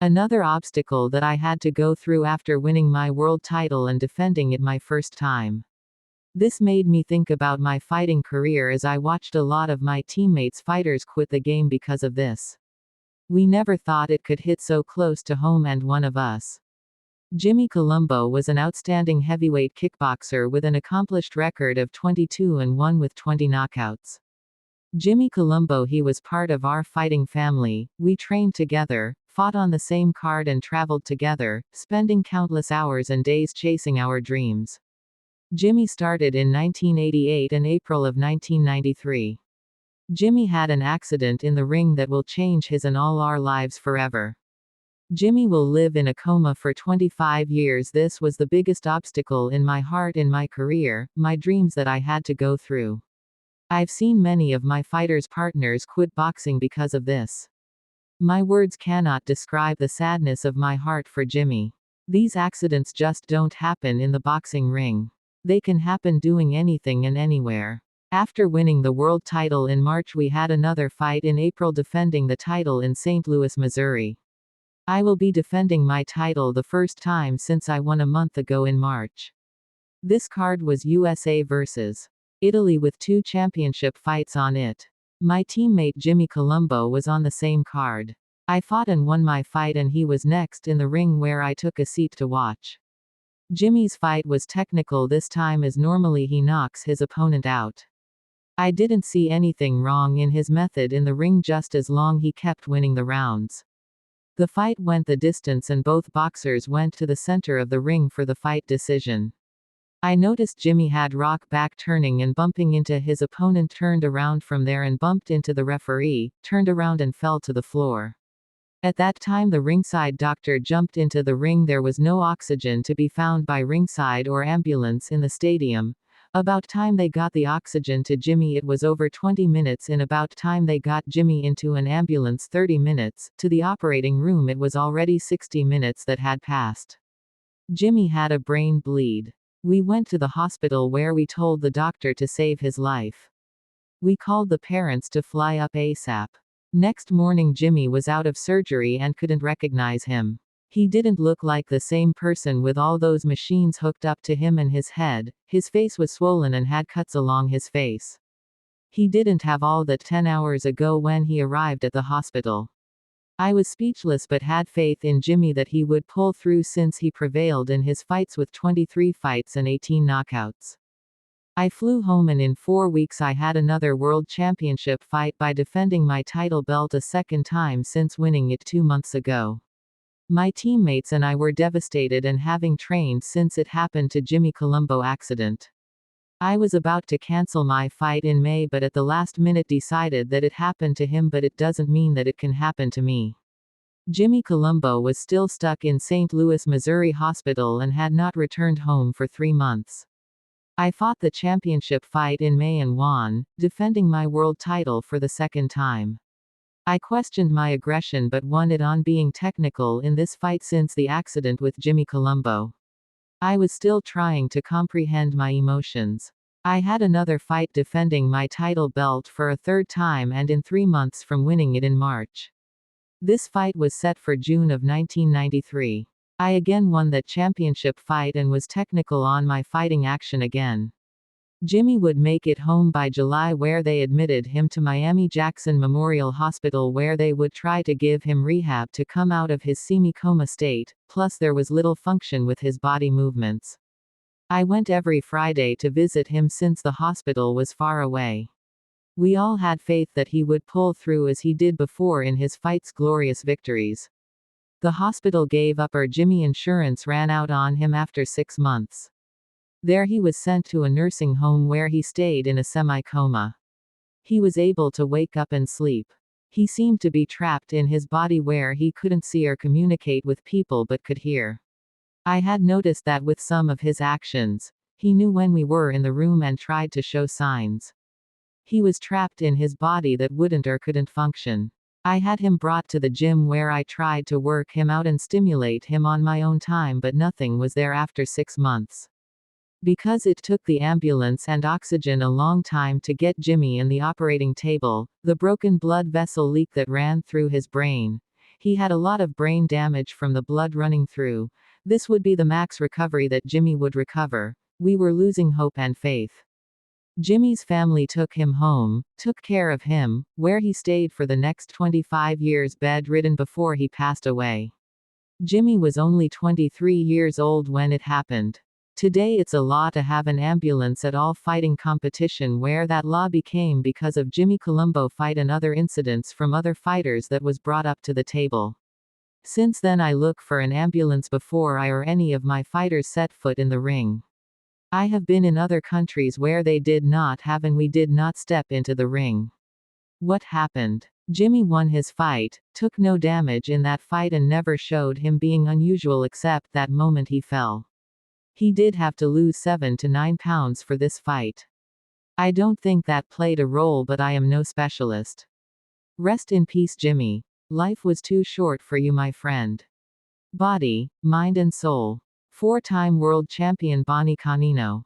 Another obstacle that I had to go through after winning my world title and defending it my first time. This made me think about my fighting career as I watched a lot of my teammates' fighters quit the game because of this. We never thought it could hit so close to home, and one of us. Jimmy Colombo was an outstanding heavyweight kickboxer with an accomplished record of 22-1 with 20 knockouts. Jimmy Colombo, he was part of our fighting family. We trained together, fought on the same card and traveled together, spending countless hours and days chasing our dreams. Jimmy started in 1988 and April of 1993. Jimmy had an accident in the ring that will change his and all our lives forever. Jimmy will live in a coma for 25 years. This was the biggest obstacle in my heart, in my career, my dreams that I had to go through. I've seen many of my fighters' partners quit boxing because of this. My words cannot describe the sadness of my heart for Jimmy. These accidents just don't happen in the boxing ring. They can happen doing anything and anywhere. After winning the world title in March, we had another fight in April defending the title in St. Louis, Missouri. I will be defending my title the first time since I won a month ago in March. This card was USA vs. Italy with 2 championship fights on it. My teammate Jimmy Colombo was on the same card. I fought and won my fight, and he was next in the ring where I took a seat to watch. Jimmy's fight was technical this time, as normally he knocks his opponent out. I didn't see anything wrong in his method in the ring, just as long he kept winning the rounds. The fight went the distance and both boxers went to the center of the ring for the fight decision. I noticed Jimmy had rock back, turning and bumping into his opponent, turned around from there and bumped into the referee, turned around and fell to the floor. At that time the ringside doctor jumped into the ring. There was no oxygen to be found by ringside or ambulance in the stadium. About time they got the oxygen to Jimmy, it was over 20 minutes. In about time they got Jimmy into an ambulance, 30 minutes, to the operating room, it was already 60 minutes that had passed. Jimmy had a brain bleed. We went to the hospital where we told the doctor to save his life. We called the parents to fly up ASAP. Next morning Jimmy was out of surgery and couldn't recognize him. He didn't look like the same person with all those machines hooked up to him and his head. His face was swollen and had cuts along his face. He didn't have all that 10 hours ago when he arrived at the hospital. I was speechless but had faith in Jimmy that he would pull through, since he prevailed in his fights with 23 fights and 18 knockouts. I flew home and in 4 weeks I had another world championship fight by defending my title belt a second time since winning it 2 months ago. My teammates and I were devastated, and having trained since it happened to Jimmy Colombo accident. I was about to cancel my fight in May, but at the last minute decided that it happened to him, but it doesn't mean that it can happen to me. Jimmy Colombo was still stuck in St. Louis, Missouri hospital and had not returned home for 3 months. I fought the championship fight in May and won, defending my world title for the second time. I questioned my aggression but won it on being technical in this fight since the accident with Jimmy Colombo. I was still trying to comprehend my emotions. I had another fight defending my title belt for a third time and in 3 months from winning it in March. This fight was set for June of 1993. I again won that championship fight and was technical on my fighting action again. Jimmy would make it home by July, where they admitted him to Miami-Jackson Memorial Hospital, where they would try to give him rehab to come out of his semi-coma state, plus there was little function with his body movements. I went every Friday to visit him since the hospital was far away. We all had faith that he would pull through as he did before in his fight's glorious victories. The hospital gave up, or Jimmy insurance ran out on him after 6 months. There he was sent to a nursing home where he stayed in a semi-coma. He was able to wake up and sleep. He seemed to be trapped in his body where he couldn't see or communicate with people but could hear. I had noticed that with some of his actions. He knew when we were in the room and tried to show signs. He was trapped in his body that wouldn't or couldn't function. I had him brought to the gym where I tried to work him out and stimulate him on my own time, but nothing was there after 6 months. Because it took the ambulance and oxygen a long time to get Jimmy in the operating table, the broken blood vessel leak that ran through his brain, He had a lot of brain damage from the blood running through. This would be the max recovery that Jimmy would recover. We were losing hope and faith. Jimmy's family took him home, took care of him, where he stayed for the next 25 years bedridden before he passed away. Jimmy was only 23 years old when it happened. Today it's a law to have an ambulance at all fighting competition, where that law became because of Jimmy Columbo fight and other incidents from other fighters that was brought up to the table. Since then I look for an ambulance before I or any of my fighters set foot in the ring. I have been in other countries where they did not have and we did not step into the ring. What happened? Jimmy won his fight, took no damage in that fight and never showed him being unusual except that moment he fell. He did have to lose 7 to 9 pounds for this fight. I don't think that played a role, but I am no specialist. Rest in peace, Jimmy. Life was too short for you, my friend. Body, mind and soul. 4-time world champion Bonnie Canino.